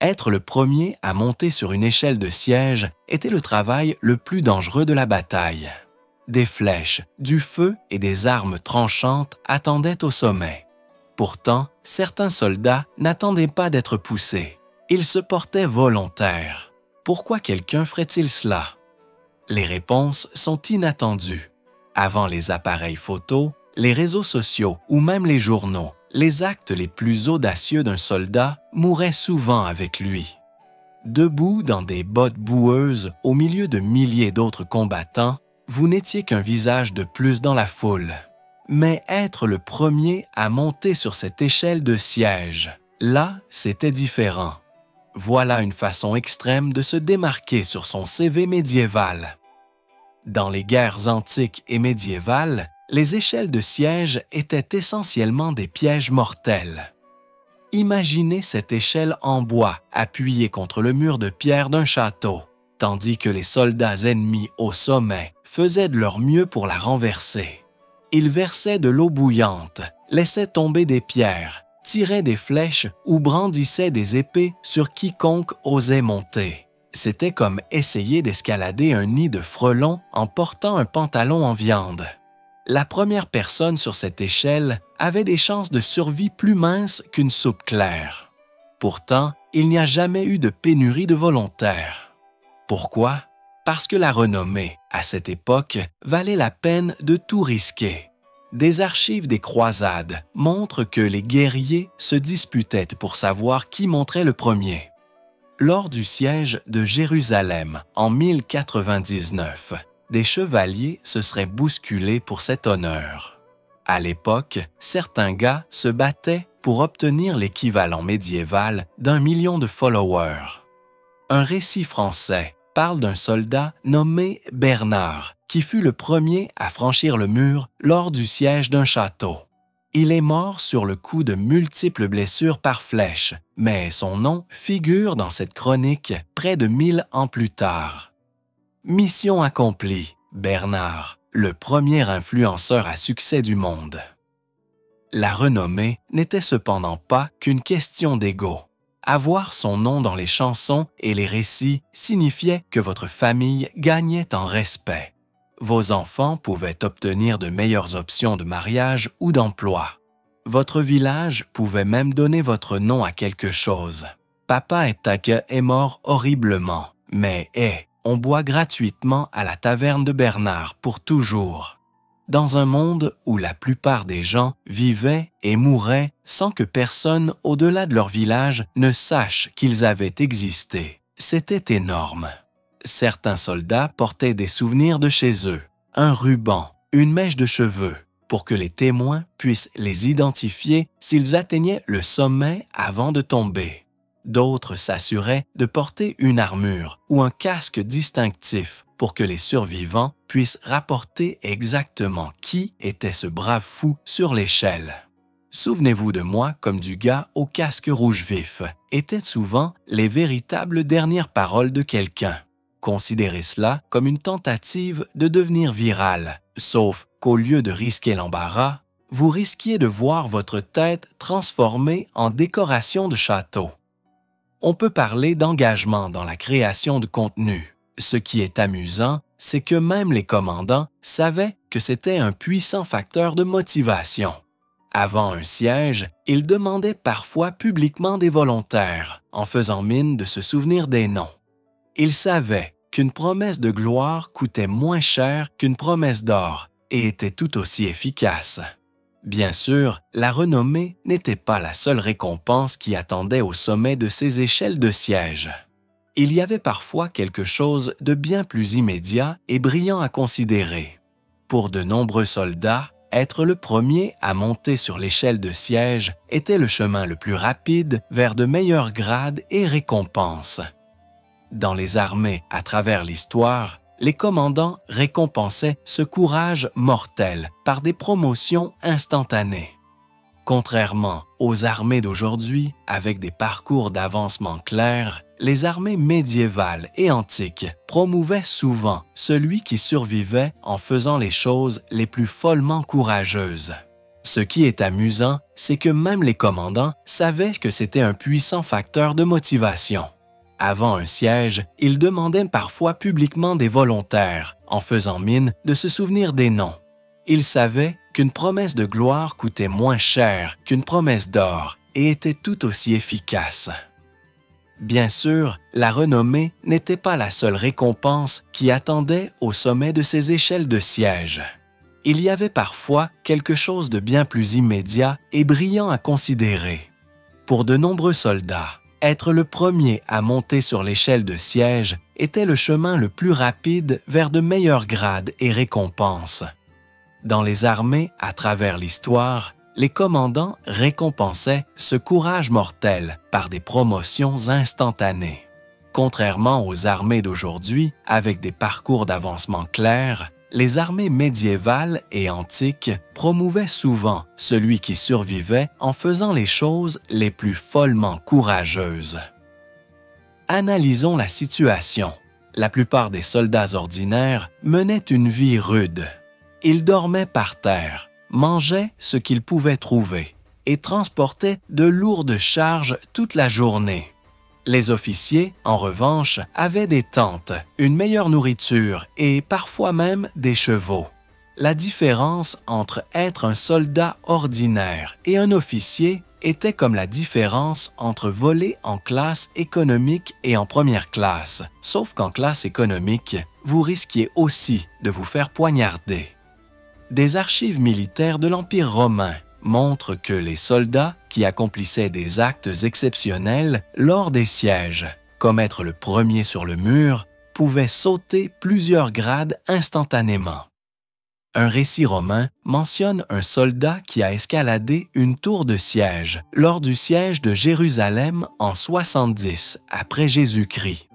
Être le premier à monter sur une échelle de siège était le travail le plus dangereux de la bataille. Des flèches, du feu et des armes tranchantes attendaient au sommet. Pourtant, certains soldats n'attendaient pas d'être poussés. Ils se portaient volontaires. Pourquoi quelqu'un ferait-il cela? Les réponses sont inattendues. Avant les appareils photo, les réseaux sociaux ou même les journaux, les actes les plus audacieux d'un soldat mouraient souvent avec lui. Debout dans des bottes boueuses au milieu de milliers d'autres combattants, vous n'étiez qu'un visage de plus dans la foule. Mais être le premier à monter sur cette échelle de siège, là, c'était différent. Voilà une façon extrême de se démarquer sur son CV médiéval. Dans les guerres antiques et médiévales, les échelles de siège étaient essentiellement des pièges mortels. Imaginez cette échelle en bois appuyée contre le mur de pierre d'un château, tandis que les soldats ennemis au sommet faisaient de leur mieux pour la renverser. Ils versaient de l'eau bouillante, laissaient tomber des pierres, tiraient des flèches ou brandissaient des épées sur quiconque osait monter. C'était comme essayer d'escalader un nid de frelons en portant un pantalon en viande. La première personne sur cette échelle avait des chances de survie plus minces qu'une soupe claire. Pourtant, il n'y a jamais eu de pénurie de volontaires. Pourquoi? Parce que la renommée, à cette époque, valait la peine de tout risquer. Des archives des croisades montrent que les guerriers se disputaient pour savoir qui monterait le premier. Lors du siège de Jérusalem en 1099, des chevaliers se seraient bousculés pour cet honneur. À l'époque, certains gars se battaient pour obtenir l'équivalent médiéval d'1 million de followers. Un récit français parle d'un soldat nommé Bernard, qui fut le premier à franchir le mur lors du siège d'un château. Il est mort sur le coup de multiples blessures par flèche, mais son nom figure dans cette chronique près de 1000 ans plus tard. Mission accomplie, Bernard, le premier influenceur à succès du monde. La renommée n'était cependant pas qu'une question d'ego. Avoir son nom dans les chansons et les récits signifiait que votre famille gagnait en respect. Vos enfants pouvaient obtenir de meilleures options de mariage ou d'emploi. Votre village pouvait même donner votre nom à quelque chose. Papa Etake est mort horriblement, mais on boit gratuitement à la taverne de Bernard pour toujours. Dans un monde où la plupart des gens vivaient et mouraient sans que personne au-delà de leur village ne sache qu'ils avaient existé, c'était énorme. Certains soldats portaient des souvenirs de chez eux, un ruban, une mèche de cheveux, pour que les témoins puissent les identifier s'ils atteignaient le sommet avant de tomber. D'autres s'assuraient de porter une armure ou un casque distinctif pour que les survivants puissent rapporter exactement qui était ce brave fou sur l'échelle. Souvenez-vous de moi comme du gars au casque rouge vif étaient souvent les véritables dernières paroles de quelqu'un. Considérez cela comme une tentative de devenir viral, sauf qu'au lieu de risquer l'embarras, vous risquiez de voir votre tête transformée en décoration de château. On peut parler d'engagement dans la création de contenu. Ce qui est amusant, c'est que même les commandants savaient que c'était un puissant facteur de motivation. Avant un siège, ils demandaient parfois publiquement des volontaires, en faisant mine de se souvenir des noms. Ils savaient qu'une promesse de gloire coûtait moins cher qu'une promesse d'or et était tout aussi efficace. Bien sûr, la renommée n'était pas la seule récompense qui attendait au sommet de ces échelles de siège. Il y avait parfois quelque chose de bien plus immédiat et brillant à considérer. Pour de nombreux soldats, être le premier à monter sur l'échelle de siège était le chemin le plus rapide vers de meilleurs grades et récompenses. Dans les armées à travers l'histoire, les commandants récompensaient ce courage mortel par des promotions instantanées. Contrairement aux armées d'aujourd'hui, avec des parcours d'avancement clairs, les armées médiévales et antiques promouvaient souvent celui qui survivait en faisant les choses les plus follement courageuses. Ce qui est amusant, c'est que même les commandants savaient que c'était un puissant facteur de motivation. Avant un siège, ils demandaient parfois publiquement des volontaires, en faisant mine de se souvenir des noms. Ils savaient qu'une promesse de gloire coûtait moins cher qu'une promesse d'or et était tout aussi efficace. Bien sûr, la renommée n'était pas la seule récompense qui attendait au sommet de ces échelles de siège. Il y avait parfois quelque chose de bien plus immédiat et brillant à considérer. Pour de nombreux soldats, être le premier à monter sur l'échelle de siège était le chemin le plus rapide vers de meilleurs grades et récompenses. Dans les armées, à travers l'histoire, les commandants récompensaient ce courage mortel par des promotions instantanées. Contrairement aux armées d'aujourd'hui, avec des parcours d'avancement clairs, les armées médiévales et antiques promouvaient souvent celui qui survivait en faisant les choses les plus follement courageuses. Analysons la situation. La plupart des soldats ordinaires menaient une vie rude. Ils dormaient par terre, mangeaient ce qu'ils pouvaient trouver et transportaient de lourdes charges toute la journée. Les officiers, en revanche, avaient des tentes, une meilleure nourriture et parfois même des chevaux. La différence entre être un soldat ordinaire et un officier était comme la différence entre voler en classe économique et en première classe, sauf qu'en classe économique, vous risquiez aussi de vous faire poignarder. Des archives militaires de l'Empire romain montrent que les soldats qui accomplissaient des actes exceptionnels lors des sièges, comme être le premier sur le mur, pouvaient sauter plusieurs grades instantanément. Un récit romain mentionne un soldat qui a escaladé une tour de siège lors du siège de Jérusalem en 70 après Jésus-Christ.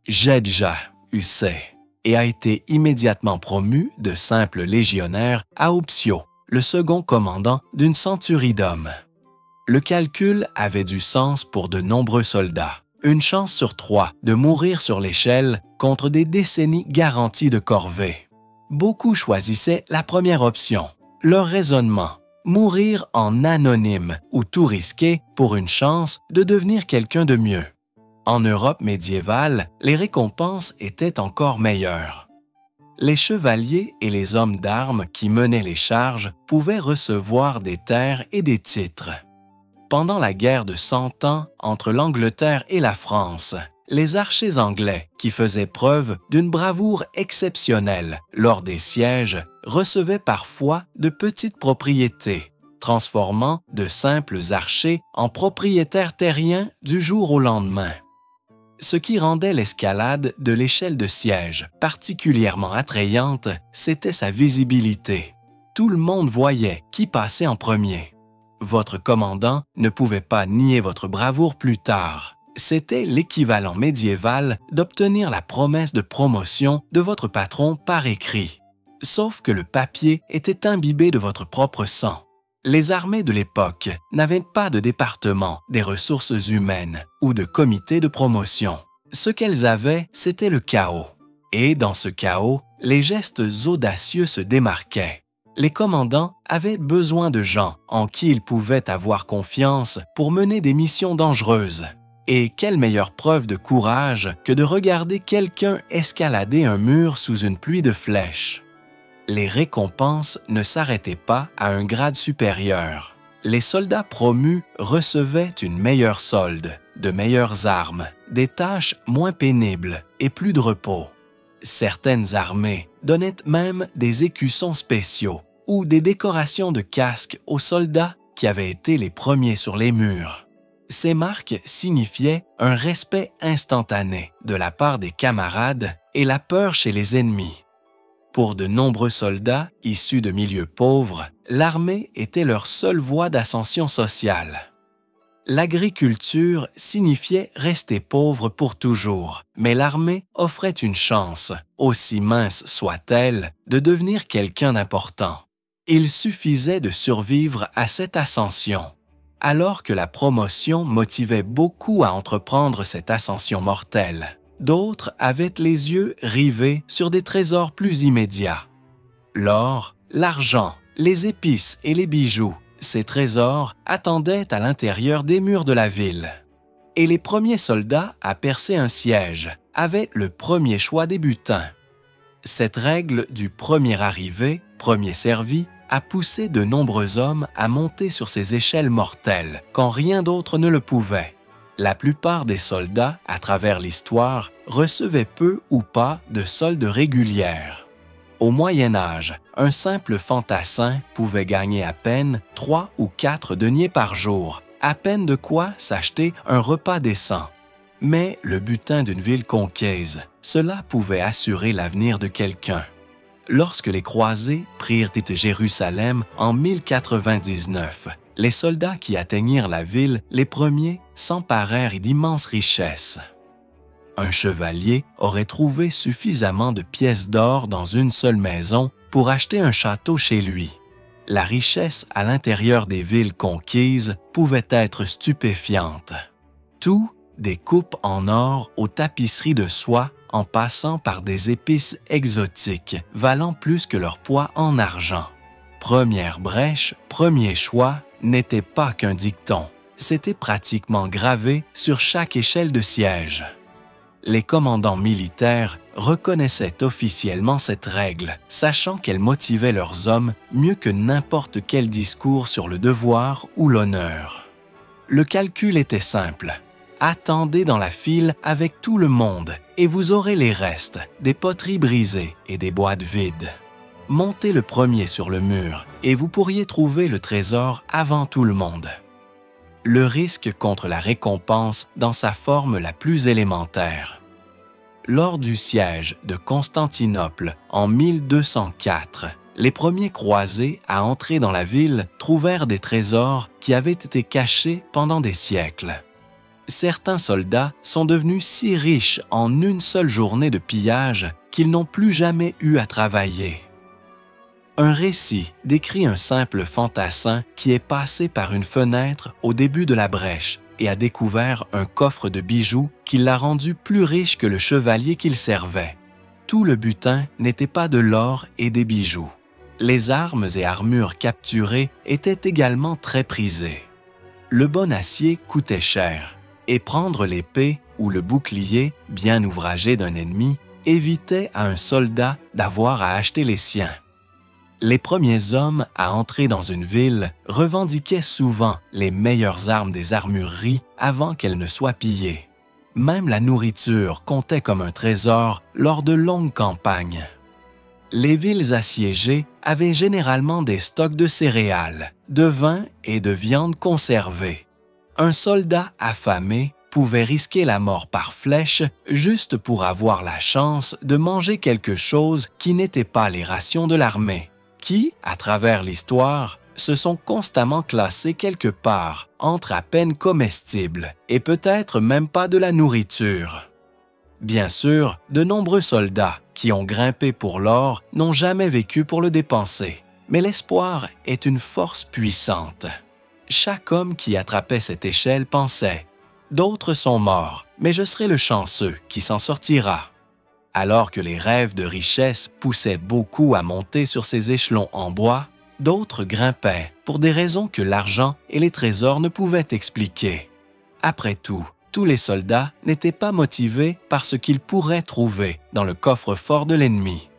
Jedja Hussey et a été immédiatement promu de simple légionnaire à Optio, le second commandant d'une centurie d'hommes. Le calcul avait du sens pour de nombreux soldats. Une chance sur 3 de mourir sur l'échelle contre des décennies garanties de corvée. Beaucoup choisissaient la première option. Leur raisonnement, mourir en anonyme ou tout risquer pour une chance de devenir quelqu'un de mieux. En Europe médiévale, les récompenses étaient encore meilleures. Les chevaliers et les hommes d'armes qui menaient les charges pouvaient recevoir des terres et des titres. Pendant la guerre de 100 ans entre l'Angleterre et la France, les archers anglais, qui faisaient preuve d'une bravoure exceptionnelle lors des sièges, recevaient parfois de petites propriétés, transformant de simples archers en propriétaires terriens du jour au lendemain. Ce qui rendait l'escalade de l'échelle de siège particulièrement attrayante, c'était sa visibilité. Tout le monde voyait qui passait en premier. Votre commandant ne pouvait pas nier votre bravoure plus tard. C'était l'équivalent médiéval d'obtenir la promesse de promotion de votre patron par écrit. Sauf que le papier était imbibé de votre propre sang. Les armées de l'époque n'avaient pas de département des ressources humaines ou de comité de promotion. Ce qu'elles avaient, c'était le chaos. Et dans ce chaos, les gestes audacieux se démarquaient. Les commandants avaient besoin de gens en qui ils pouvaient avoir confiance pour mener des missions dangereuses. Et quelle meilleure preuve de courage que de regarder quelqu'un escalader un mur sous une pluie de flèches. Les récompenses ne s'arrêtaient pas à un grade supérieur. Les soldats promus recevaient une meilleure solde, de meilleures armes, des tâches moins pénibles et plus de repos. Certaines armées donnaient même des écussons spéciaux ou des décorations de casques aux soldats qui avaient été les premiers sur les murs. Ces marques signifiaient un respect instantané de la part des camarades et la peur chez les ennemis. Pour de nombreux soldats issus de milieux pauvres, l'armée était leur seule voie d'ascension sociale. L'agriculture signifiait rester pauvre pour toujours, mais l'armée offrait une chance, aussi mince soit-elle, de devenir quelqu'un d'important. Il suffisait de survivre à cette ascension. Alors que la promotion motivait beaucoup à entreprendre cette ascension mortelle, d'autres avaient les yeux rivés sur des trésors plus immédiats. L'or, l'argent Les épices et les bijoux, ces trésors, attendaient à l'intérieur des murs de la ville. Et les premiers soldats à percer un siège avaient le premier choix des butins. Cette règle du premier arrivé, premier servi, a poussé de nombreux hommes à monter sur ces échelles mortelles quand rien d'autre ne le pouvait. La plupart des soldats, à travers l'histoire, recevaient peu ou pas de solde régulière. Au Moyen Âge, un simple fantassin pouvait gagner à peine 3 ou 4 deniers par jour, à peine de quoi s'acheter un repas décent. Mais le butin d'une ville conquise, cela pouvait assurer l'avenir de quelqu'un. Lorsque les croisés prirent Jérusalem en 1099, les soldats qui atteignirent la ville, les premiers, s'emparèrent d'immenses richesses. Un chevalier aurait trouvé suffisamment de pièces d'or dans une seule maison pour acheter un château chez lui. La richesse à l'intérieur des villes conquises pouvait être stupéfiante. Tout, des coupes en or aux tapisseries de soie, en passant par des épices exotiques valant plus que leur poids en argent. Première brèche, premier choix n'était pas qu'un dicton, c'était pratiquement gravé sur chaque échelle de siège. Les commandants militaires reconnaissaient officiellement cette règle, sachant qu'elle motivait leurs hommes mieux que n'importe quel discours sur le devoir ou l'honneur. Le calcul était simple. Attendez dans la file avec tout le monde et vous aurez les restes, des poteries brisées et des boîtes vides. Montez le premier sur le mur et vous pourriez trouver le trésor avant tout le monde. Le risque contre la récompense dans sa forme la plus élémentaire. Lors du siège de Constantinople en 1204, les premiers croisés à entrer dans la ville trouvèrent des trésors qui avaient été cachés pendant des siècles. Certains soldats sont devenus si riches en une seule journée de pillage qu'ils n'ont plus jamais eu à travailler. Un récit décrit un simple fantassin qui est passé par une fenêtre au début de la brèche et a découvert un coffre de bijoux qui l'a rendu plus riche que le chevalier qu'il servait. Tout le butin n'était pas de l'or et des bijoux. Les armes et armures capturées étaient également très prisées. Le bon acier coûtait cher. Et prendre l'épée ou le bouclier, bien ouvragé d'un ennemi, évitait à un soldat d'avoir à acheter les siens. Les premiers hommes à entrer dans une ville revendiquaient souvent les meilleures armes des armureries avant qu'elles ne soient pillées. Même la nourriture comptait comme un trésor lors de longues campagnes. Les villes assiégées avaient généralement des stocks de céréales, de vin et de viande conservée. Un soldat affamé pouvait risquer la mort par flèche juste pour avoir la chance de manger quelque chose qui n'était pas les rations de l'armée, qui, à travers l'histoire, se sont constamment classés quelque part entre à peine comestibles et peut-être même pas de la nourriture. Bien sûr, de nombreux soldats qui ont grimpé pour l'or n'ont jamais vécu pour le dépenser, mais l'espoir est une force puissante. Chaque homme qui attrapait cette échelle pensait « D'autres sont morts, mais je serai le chanceux qui s'en sortira. » Alors que les rêves de richesse poussaient beaucoup à monter sur ces échelons en bois, d'autres grimpaient pour des raisons que l'argent et les trésors ne pouvaient expliquer. Après tout, tous les soldats n'étaient pas motivés par ce qu'ils pourraient trouver dans le coffre-fort de l'ennemi.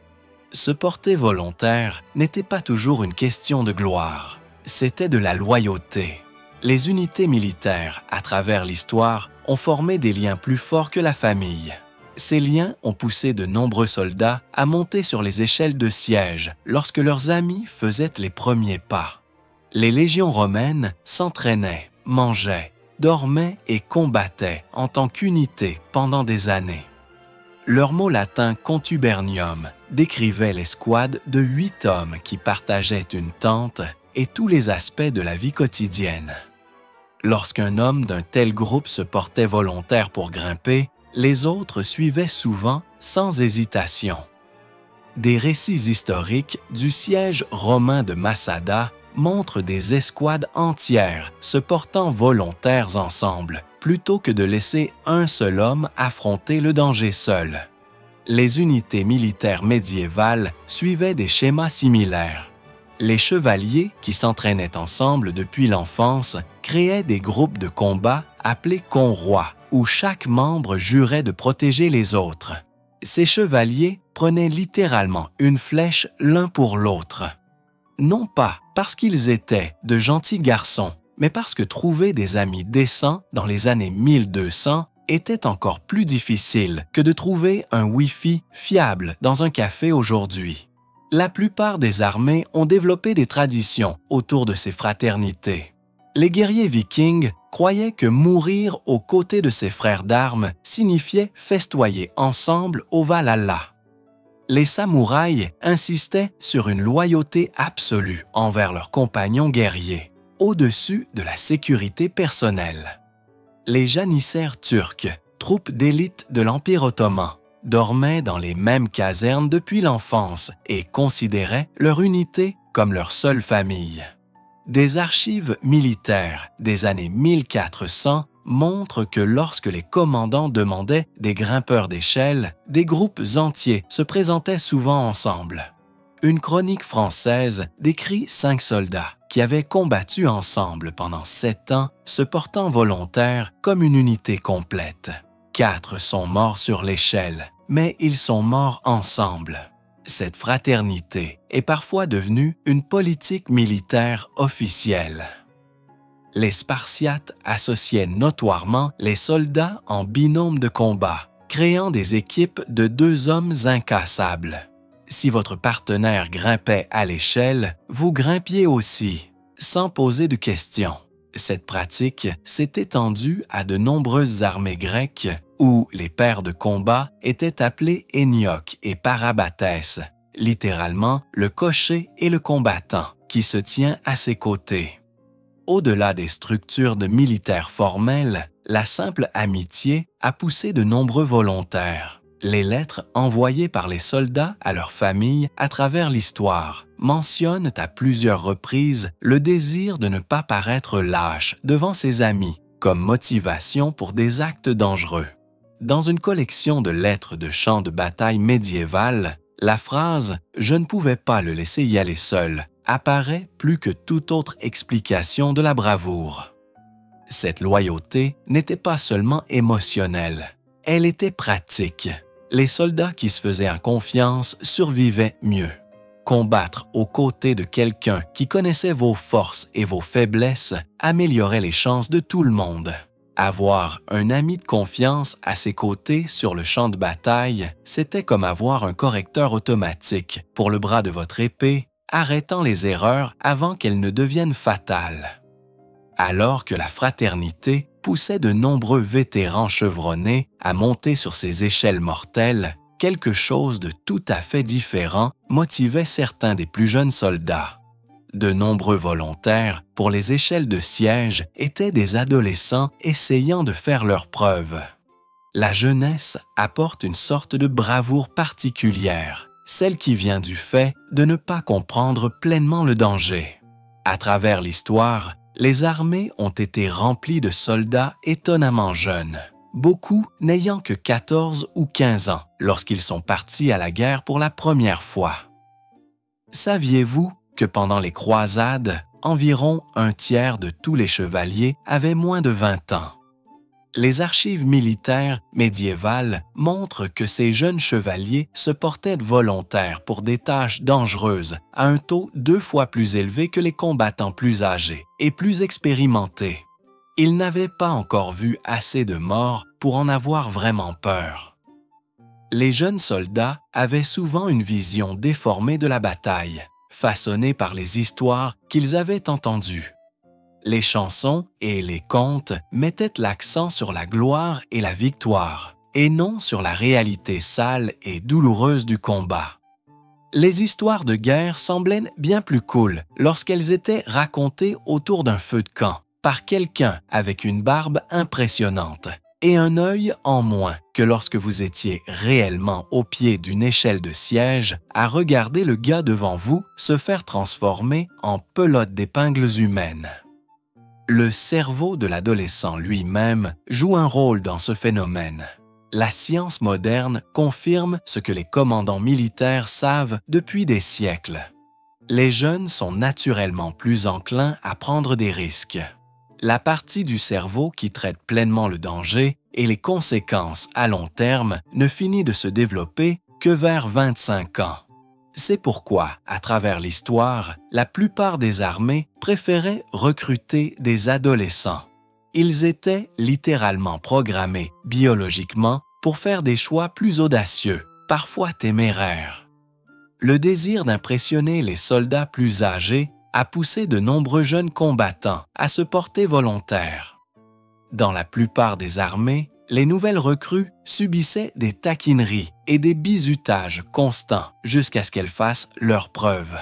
Se porter volontaire n'était pas toujours une question de gloire. C'était de la loyauté. Les unités militaires, à travers l'histoire, ont formé des liens plus forts que la famille. Ces liens ont poussé de nombreux soldats à monter sur les échelles de siège lorsque leurs amis faisaient les premiers pas. Les légions romaines s'entraînaient, mangeaient, dormaient et combattaient en tant qu'unité pendant des années. Leur mot latin « contubernium » décrivait l'escouade de 8 hommes qui partageaient une tente et tous les aspects de la vie quotidienne. Lorsqu'un homme d'un tel groupe se portait volontaire pour grimper, les autres suivaient souvent sans hésitation. Des récits historiques du siège romain de Massada montrent des escouades entières se portant volontaires ensemble, plutôt que de laisser un seul homme affronter le danger seul. Les unités militaires médiévales suivaient des schémas similaires. Les chevaliers, qui s'entraînaient ensemble depuis l'enfance, créaient des groupes de combat appelés conrois, où chaque membre jurait de protéger les autres. Ces chevaliers prenaient littéralement une flèche l'un pour l'autre. Non pas parce qu'ils étaient de gentils garçons, mais parce que trouver des amis décents dans les années 1200 était encore plus difficile que de trouver un Wi-Fi fiable dans un café aujourd'hui. La plupart des armées ont développé des traditions autour de ces fraternités. Les guerriers vikings croyaient que mourir aux côtés de ses frères d'armes signifiait festoyer ensemble au Valhalla. Les samouraïs insistaient sur une loyauté absolue envers leurs compagnons guerriers, au-dessus de la sécurité personnelle. Les janissaires turcs, troupes d'élite de l'Empire ottoman, dormaient dans les mêmes casernes depuis l'enfance et considéraient leur unité comme leur seule famille. Des archives militaires des années 1400 montrent que lorsque les commandants demandaient des grimpeurs d'échelle, des groupes entiers se présentaient souvent ensemble. Une chronique française décrit 5 soldats qui avaient combattu ensemble pendant 7 ans, se portant volontaires comme une unité complète. 4 sont morts sur l'échelle, mais ils sont morts ensemble. Cette fraternité est parfois devenue une politique militaire officielle. Les Spartiates associaient notoirement les soldats en binôme de combat, créant des équipes de 2 hommes incassables. Si votre partenaire grimpait à l'échelle, vous grimpiez aussi, sans poser de questions. Cette pratique s'est étendue à de nombreuses armées grecques où les pairs de combat étaient appelés hénioques et parabates, littéralement le cocher et le combattant qui se tient à ses côtés. Au-delà des structures de militaires formelles, la simple amitié a poussé de nombreux volontaires. Les lettres envoyées par les soldats à leurs familles à travers l'histoire mentionnent à plusieurs reprises le désir de ne pas paraître lâche devant ses amis comme motivation pour des actes dangereux. Dans une collection de lettres de champs de bataille médiévales, la phrase « Je ne pouvais pas le laisser y aller seul » apparaît plus que toute autre explication de la bravoure. Cette loyauté n'était pas seulement émotionnelle, elle était pratique. Les soldats qui se faisaient en confiance survivaient mieux. Combattre aux côtés de quelqu'un qui connaissait vos forces et vos faiblesses améliorait les chances de tout le monde. Avoir un ami de confiance à ses côtés sur le champ de bataille, c'était comme avoir un correcteur automatique pour le bras de votre épée, arrêtant les erreurs avant qu'elles ne deviennent fatales. Alors que la fraternité poussait de nombreux vétérans chevronnés à monter sur ces échelles mortelles, quelque chose de tout à fait différent motivait certains des plus jeunes soldats. De nombreux volontaires pour les échelles de siège étaient des adolescents essayant de faire leurs preuves. La jeunesse apporte une sorte de bravoure particulière, celle qui vient du fait de ne pas comprendre pleinement le danger. À travers l'histoire, les armées ont été remplies de soldats étonnamment jeunes, beaucoup n'ayant que 14 ou 15 ans lorsqu'ils sont partis à la guerre pour la première fois. Saviez-vous que pendant les croisades, environ un tiers de tous les chevaliers avaient moins de 20 ans? Les archives militaires médiévales montrent que ces jeunes chevaliers se portaient volontaires pour des tâches dangereuses à un taux 2 fois plus élevé que les combattants plus âgés et plus expérimentés. Ils n'avaient pas encore vu assez de morts pour en avoir vraiment peur. Les jeunes soldats avaient souvent une vision déformée de la bataille, façonnée par les histoires qu'ils avaient entendues. Les chansons et les contes mettaient l'accent sur la gloire et la victoire, et non sur la réalité sale et douloureuse du combat. Les histoires de guerre semblaient bien plus cool lorsqu'elles étaient racontées autour d'un feu de camp par quelqu'un avec une barbe impressionnante et un œil en moins que lorsque vous étiez réellement au pied d'une échelle de siège à regarder le gars devant vous se faire transformer en pelote d'épingles humaines. Le cerveau de l'adolescent lui-même joue un rôle dans ce phénomène. La science moderne confirme ce que les commandants militaires savent depuis des siècles. Les jeunes sont naturellement plus enclins à prendre des risques. La partie du cerveau qui traite pleinement le danger et les conséquences à long terme ne finit de se développer que vers 25 ans. C'est pourquoi, à travers l'histoire, la plupart des armées préféraient recruter des adolescents. Ils étaient littéralement programmés biologiquement pour faire des choix plus audacieux, parfois téméraires. Le désir d'impressionner les soldats plus âgés a poussé de nombreux jeunes combattants à se porter volontaires. Dans la plupart des armées, les nouvelles recrues subissaient des taquineries et des bizutages constants jusqu'à ce qu'elles fassent leurs preuves.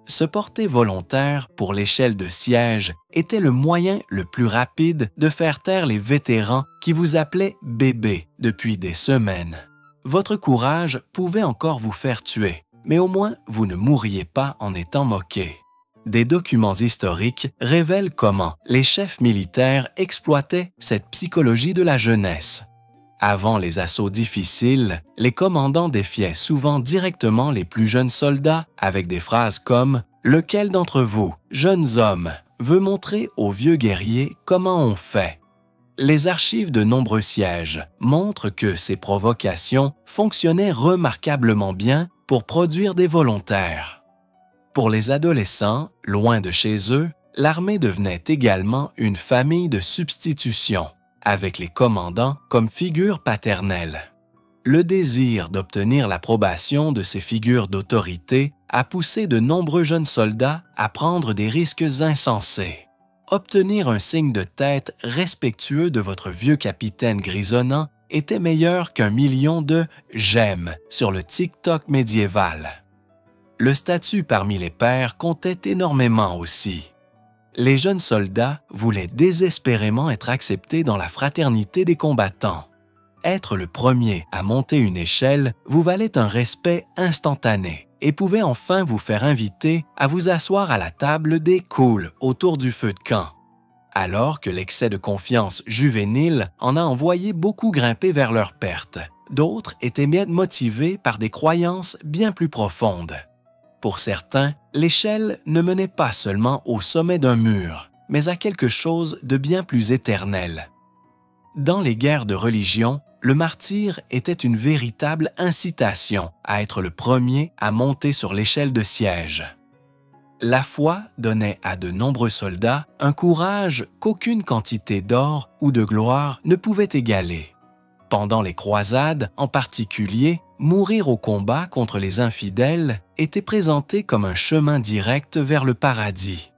Se porter volontaire pour l'échelle de siège était le moyen le plus rapide de faire taire les vétérans qui vous appelaient bébé depuis des semaines. Votre courage pouvait encore vous faire tuer, mais au moins vous ne mourriez pas en étant moqué. Des documents historiques révèlent comment les chefs militaires exploitaient cette psychologie de la jeunesse. Avant les assauts difficiles, les commandants défiaient souvent directement les plus jeunes soldats avec des phrases comme « Lequel d'entre vous, jeunes hommes, veut montrer aux vieux guerriers comment on fait ?» Les archives de nombreux sièges montrent que ces provocations fonctionnaient remarquablement bien pour produire des volontaires. Pour les adolescents, loin de chez eux, l'armée devenait également une famille de substitution, avec les commandants comme figure paternelle. Le désir d'obtenir l'approbation de ces figures d'autorité a poussé de nombreux jeunes soldats à prendre des risques insensés. Obtenir un signe de tête respectueux de votre vieux capitaine grisonnant était meilleur qu'un million de « j'aime » sur le TikTok médiéval. Le statut parmi les pairs comptait énormément aussi. Les jeunes soldats voulaient désespérément être acceptés dans la fraternité des combattants. Être le premier à monter une échelle vous valait un respect instantané et pouvait enfin vous faire inviter à vous asseoir à la table des cools autour du feu de camp. Alors que l'excès de confiance juvénile en a envoyé beaucoup grimper vers leur perte, d'autres étaient bien motivés par des croyances bien plus profondes. Pour certains, l'échelle ne menait pas seulement au sommet d'un mur, mais à quelque chose de bien plus éternel. Dans les guerres de religion, le martyre était une véritable incitation à être le premier à monter sur l'échelle de siège. La foi donnait à de nombreux soldats un courage qu'aucune quantité d'or ou de gloire ne pouvait égaler. Pendant les croisades, en particulier, mourir au combat contre les infidèles était présenté comme un chemin direct vers le paradis.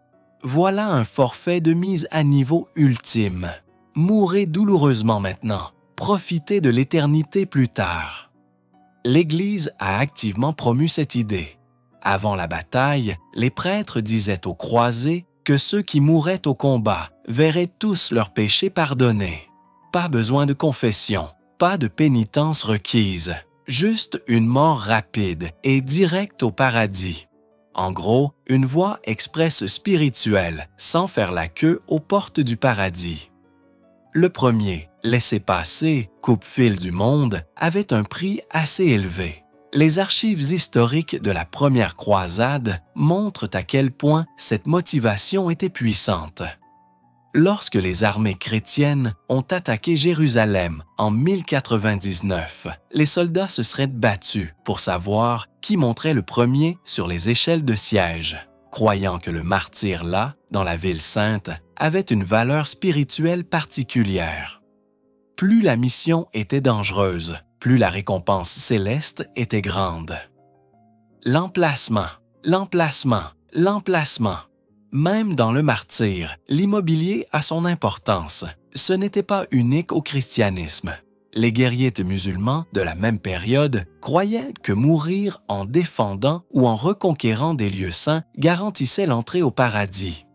Voilà un forfait de mise à niveau ultime. Mourez douloureusement maintenant, profitez de l'éternité plus tard. L'Église a activement promu cette idée. Avant la bataille, les prêtres disaient aux croisés que ceux qui mouraient au combat verraient tous leurs péchés pardonnés. Pas besoin de confession, pas de pénitence requise, juste une mort rapide et directe au paradis. En gros, une voie express spirituelle, sans faire la queue aux portes du paradis. Le premier, laissez-passer, coupe-fil du monde, avait un prix assez élevé. Les archives historiques de la première croisade montrent à quel point cette motivation était puissante. Lorsque les armées chrétiennes ont attaqué Jérusalem en 1099, les soldats se seraient battus pour savoir qui monterait le premier sur les échelles de siège, croyant que le martyr là, dans la ville sainte, avait une valeur spirituelle particulière. Plus la mission était dangereuse, plus la récompense céleste était grande. L'emplacement, l'emplacement, l'emplacement. Même dans le martyre, l'immobilier a son importance. Ce n'était pas unique au christianisme. Les guerriers musulmans de la même période croyaient que mourir en défendant ou en reconquérant des lieux saints garantissait l'entrée au paradis.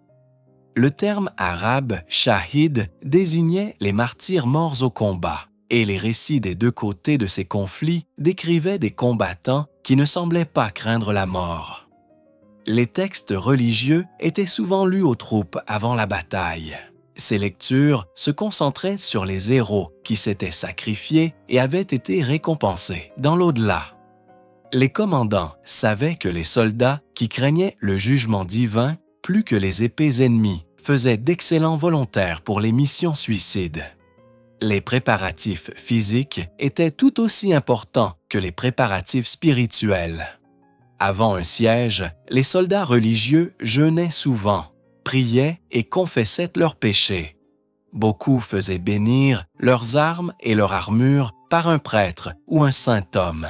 Le terme arabe « shahid » désignait les martyrs morts au combat, et les récits des deux côtés de ces conflits décrivaient des combattants qui ne semblaient pas craindre la mort. Les textes religieux étaient souvent lus aux troupes avant la bataille. Ces lectures se concentraient sur les héros qui s'étaient sacrifiés et avaient été récompensés dans l'au-delà. Les commandants savaient que les soldats qui craignaient le jugement divin plus que les épées ennemies faisaient d'excellents volontaires pour les missions suicides. Les préparatifs physiques étaient tout aussi importants que les préparatifs spirituels. Avant un siège, les soldats religieux jeûnaient souvent, priaient et confessaient leurs péchés. Beaucoup faisaient bénir leurs armes et leur armure par un prêtre ou un saint homme.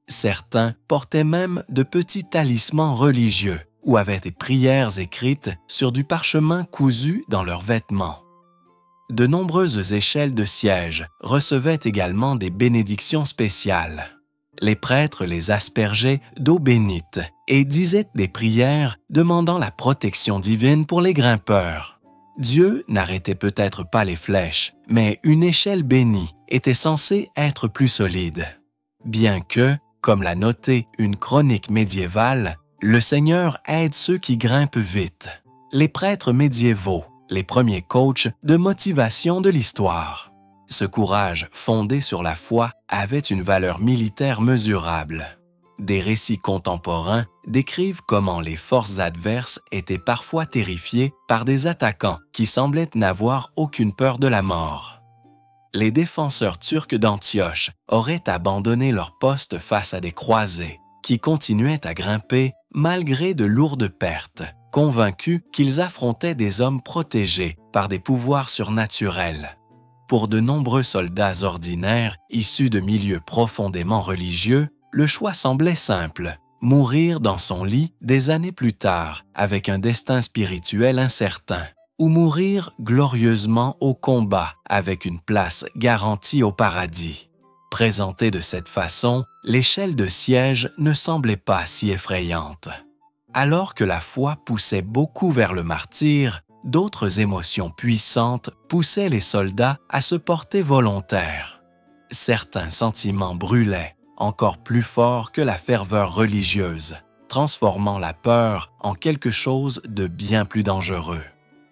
Certains portaient même de petits talismans religieux ou avaient des prières écrites sur du parchemin cousu dans leurs vêtements. De nombreuses échelles de siège recevaient également des bénédictions spéciales. Les prêtres les aspergeaient d'eau bénite et disaient des prières demandant la protection divine pour les grimpeurs. Dieu n'arrêtait peut-être pas les flèches, mais une échelle bénie était censée être plus solide. Bien que, comme l'a noté une chronique médiévale, le Seigneur aide ceux qui grimpent vite. Les prêtres médiévaux, les premiers coachs de motivation de l'histoire. Ce courage fondé sur la foi avait une valeur militaire mesurable. Des récits contemporains décrivent comment les forces adverses étaient parfois terrifiées par des attaquants qui semblaient n'avoir aucune peur de la mort. Les défenseurs turcs d'Antioche auraient abandonné leur poste face à des croisés qui continuaient à grimper malgré de lourdes pertes, convaincus qu'ils affrontaient des hommes protégés par des pouvoirs surnaturels. Pour de nombreux soldats ordinaires issus de milieux profondément religieux, le choix semblait simple, mourir dans son lit des années plus tard avec un destin spirituel incertain, ou mourir glorieusement au combat avec une place garantie au paradis. Présentée de cette façon, l'échelle de siège ne semblait pas si effrayante. Alors que la foi poussait beaucoup vers le martyre, d'autres émotions puissantes poussaient les soldats à se porter volontaires. Certains sentiments brûlaient, encore plus fort que la ferveur religieuse, transformant la peur en quelque chose de bien plus dangereux.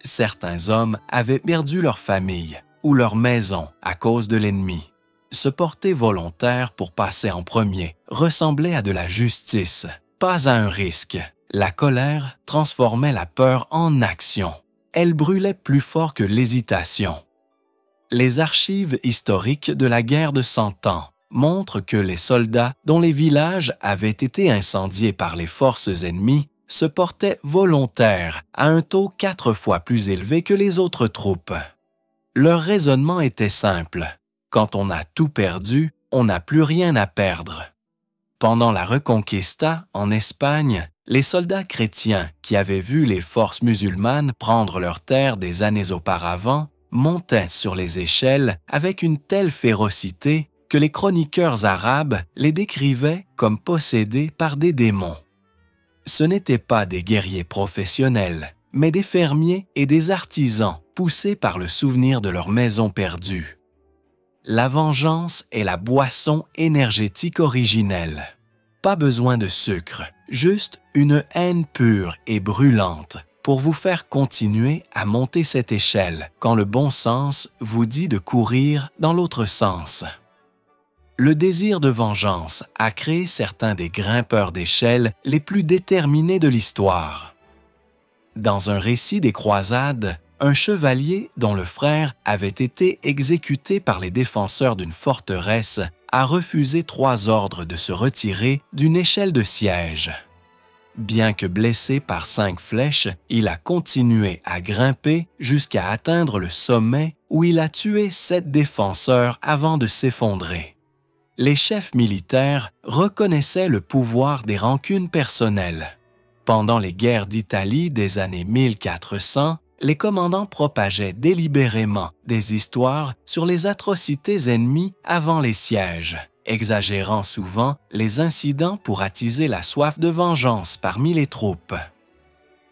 Certains hommes avaient perdu leur famille ou leur maison à cause de l'ennemi. Se porter volontaire pour passer en premier ressemblait à de la justice, pas à un risque. La colère transformait la peur en action. Elle brûlait plus fort que l'hésitation. Les archives historiques de la guerre de Cent Ans montrent que les soldats dont les villages avaient été incendiés par les forces ennemies se portaient volontaires à un taux 4 fois plus élevé que les autres troupes. Leur raisonnement était simple. Quand on a tout perdu, on n'a plus rien à perdre. Pendant la Reconquista, en Espagne, les soldats chrétiens qui avaient vu les forces musulmanes prendre leurs terres des années auparavant montaient sur les échelles avec une telle férocité que les chroniqueurs arabes les décrivaient comme possédés par des démons. Ce n'étaient pas des guerriers professionnels, mais des fermiers et des artisans poussés par le souvenir de leur maison perdue. La vengeance est la boisson énergétique originelle. Pas besoin de sucre, juste une haine pure et brûlante pour vous faire continuer à monter cette échelle quand le bon sens vous dit de courir dans l'autre sens. Le désir de vengeance a créé certains des grimpeurs d'échelle les plus déterminés de l'histoire. Dans un récit des croisades, un chevalier dont le frère avait été exécuté par les défenseurs d'une forteresse a refusé 3 ordres de se retirer d'une échelle de siège. Bien que blessé par 5 flèches, il a continué à grimper jusqu'à atteindre le sommet où il a tué 7 défenseurs avant de s'effondrer. Les chefs militaires reconnaissaient le pouvoir des rancunes personnelles. Pendant les guerres d'Italie des années 1400, les commandants propageaient délibérément des histoires sur les atrocités ennemies avant les sièges, exagérant souvent les incidents pour attiser la soif de vengeance parmi les troupes.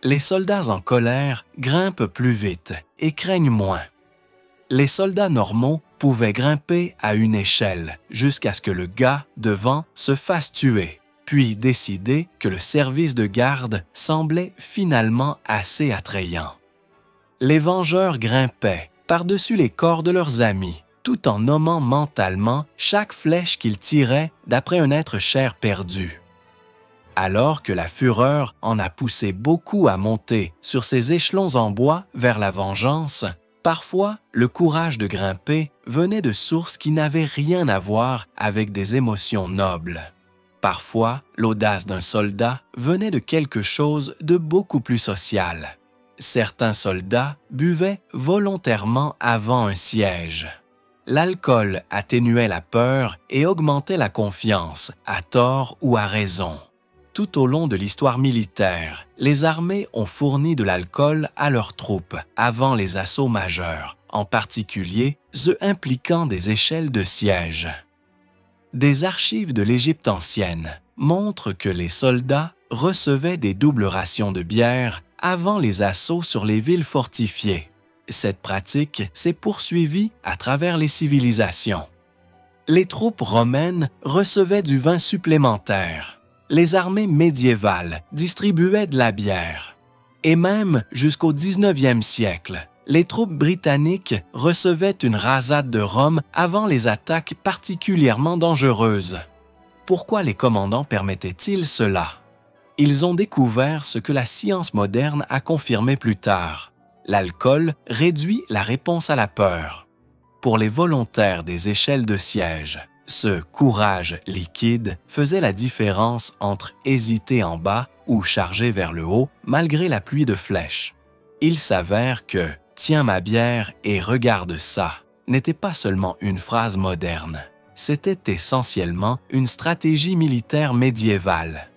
Les soldats en colère grimpent plus vite et craignent moins. Les soldats normaux pouvaient grimper à une échelle jusqu'à ce que le gars devant se fasse tuer, puis décider que le service de garde semblait finalement assez attrayant. Les vengeurs grimpaient par-dessus les corps de leurs amis, tout en nommant mentalement chaque flèche qu'il tirait d'après un être cher perdu. Alors que la fureur en a poussé beaucoup à monter sur ces échelons en bois vers la vengeance, parfois le courage de grimper venait de sources qui n'avaient rien à voir avec des émotions nobles. Parfois, l'audace d'un soldat venait de quelque chose de beaucoup plus social. Certains soldats buvaient volontairement avant un siège. L'alcool atténuait la peur et augmentait la confiance, à tort ou à raison. Tout au long de l'histoire militaire, les armées ont fourni de l'alcool à leurs troupes avant les assauts majeurs, en particulier ceux impliquant des échelles de siège. Des archives de l'Égypte ancienne montrent que les soldats recevaient des doubles rations de bière avant les assauts sur les villes fortifiées. Cette pratique s'est poursuivie à travers les civilisations. Les troupes romaines recevaient du vin supplémentaire. Les armées médiévales distribuaient de la bière. Et même jusqu'au 19e siècle, les troupes britanniques recevaient une rasade de rhum avant les attaques particulièrement dangereuses. Pourquoi les commandants permettaient-ils cela? Ils ont découvert ce que la science moderne a confirmé plus tard. L'alcool réduit la réponse à la peur. Pour les volontaires des échelles de siège, ce courage liquide faisait la différence entre hésiter en bas ou charger vers le haut malgré la pluie de flèches. Il s'avère que « Tiens ma bière et regarde ça » n'était pas seulement une phrase moderne. C'était essentiellement une stratégie militaire médiévale.